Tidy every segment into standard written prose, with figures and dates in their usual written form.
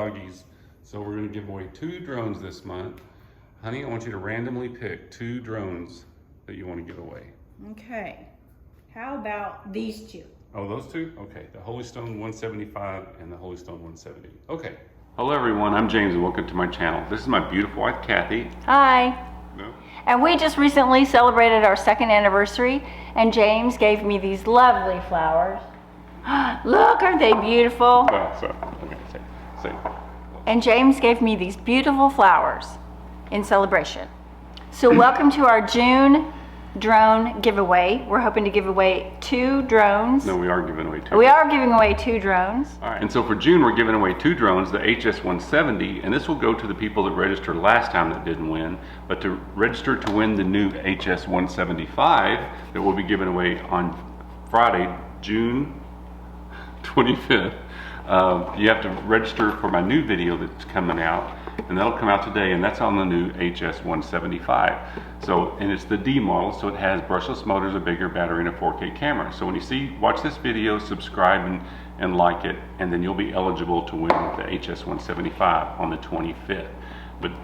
doggies. So we're going to give away 2 drones this month. Honey, I want you to randomly pick 2 drones that you want to give away. Okay. How about these 2? Oh, those 2? Okay, the Holystone 175 and the Holystone 170. Okay. Hello everyone, I'm James and welcome to my channel. This is my beautiful wife, Kathy. Hi. No? And we just recently celebrated our 2nd anniversary, and James gave me these lovely flowers. Look, aren't they beautiful? Well, so, okay, say. And James gave me these beautiful flowers in celebration. So welcome to our June drone giveaway. We're hoping to give away 2 drones. No, we are giving away 2. We are giving away 2 drones. All right, and so for June, we're giving away 2 drones, the HS170, and this will go to the people that registered last time that didn't win, but to register to win the new HS175 that will be given away on Friday, June 25th, you have to register for my new video that's coming out, and that'll come out today, and that's on the new HS175. So, and it's the D model, so it has brushless motors, a bigger battery, and a 4K camera. So when you watch this video, subscribe and like it, and then you'll be eligible to win the HS175 on the 25th.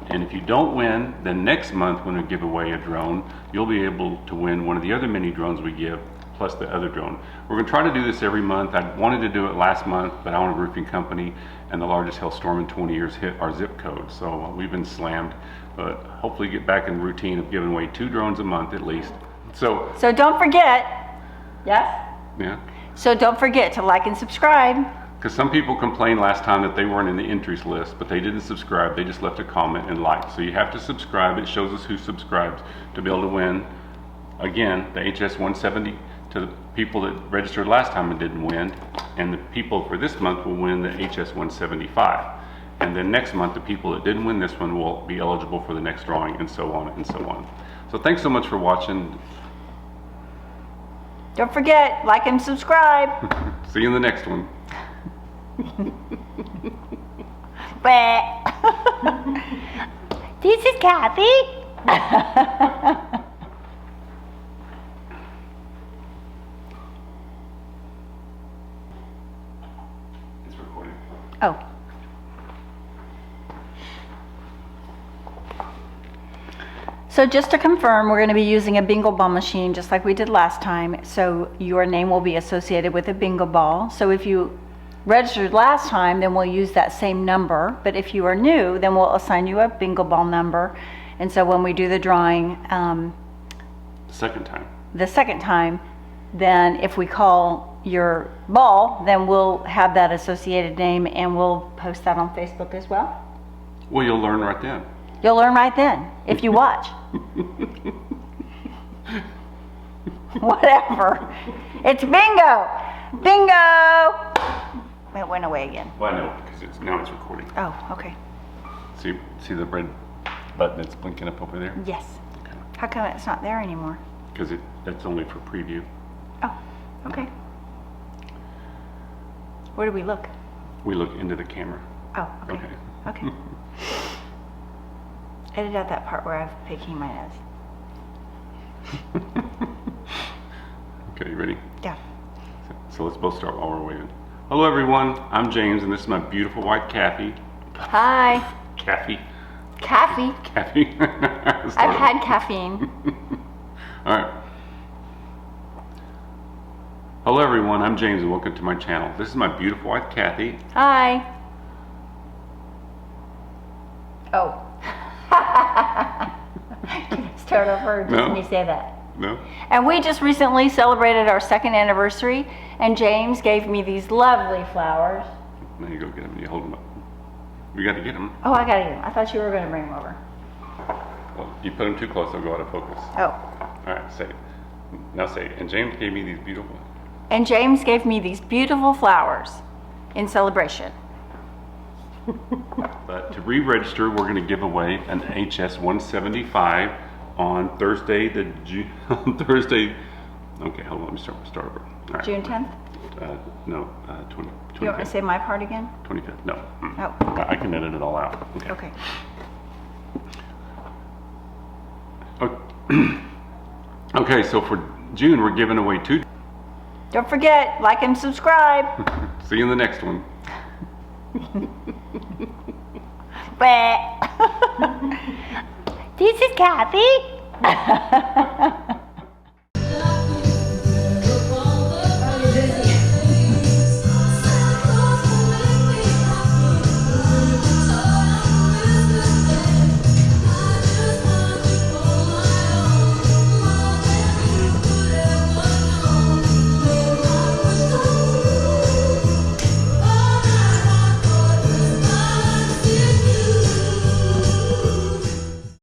And if you don't win, then next month when we give away a drone, you'll be able to win one of the other mini drones we give, plus the other drone. We're going to try to do this every month. I wanted to do it last month, but I own a roofing company, and the largest hailstorm in 20 years hit our zip code, so we've been slammed. But hopefully get back in the routine of giving away 2 drones a month at least. So don't forget, yes? Yeah. So don't forget to like and subscribe. Because some people complained last time that they weren't in the entries list, but they didn't subscribe. They just left a comment and like. So you have to subscribe. It shows us who subscribed to be able to win, again, the HS170 to the people that registered last time and didn't win. And the people for this month will win the HS175. And then next month, the people that didn't win this one will be eligible for the next drawing, and so on and so on. So thanks so much for watching. Don't forget, like and subscribe. See you in the next one. This is Kathy. It's recording. Oh. So just to confirm, we're going to be using a bingo ball machine just like we did last time. So your name will be associated with a bingo ball. So if you registered last time, then we'll use that same number. But if you are new, then we'll assign you a bingo ball number. And so when we do the drawing The second time, then if we call your ball, then we'll have that associated name and we'll post that on Facebook as well. Well, you'll learn right then. You'll learn right then if you watch. Whatever. It's bingo! Bingo! It went away again. Well, I know, because now it's recording. Oh, okay. See the red button that's blinking up over there? Yes. Okay. How come it's not there anymore? Because that's only for preview. Oh, okay. Where do we look? We look into the camera. Oh, okay. Okay. Edit out that part where I'm picking my nose. Okay, you ready? Yeah. So let's both start while we're waving. Hello everyone, I'm James and this is my beautiful wife, Kathy. Hi. Kathy. Caffey. Kathy. I've had caffeine. All right. Hello everyone, I'm James and welcome to my channel. This is my beautiful wife, Kathy. Hi. Oh. Start over just when you say that. No? And we just recently celebrated our 2nd anniversary, and James gave me these lovely flowers. Now you go get them and you hold them up. We got to get them. Oh, I gotta get them. I thought you were gonna bring them over. Well, you put them too close, they'll go out of focus. Oh. All right, say it. Now say it. And James gave me these beautiful. And James gave me these beautiful flowers in celebration. But to re-register, we're going to give away an HS175 on Thursday, Thursday. Okay, hold on, let me start over. All right. June 10th? No, 20. You want me to say my part again? 25th. No. Oh. I can edit it all out. Okay. Okay, so for June, we're giving away 2. Don't forget, like and subscribe. See you in the next one. This is Kathy.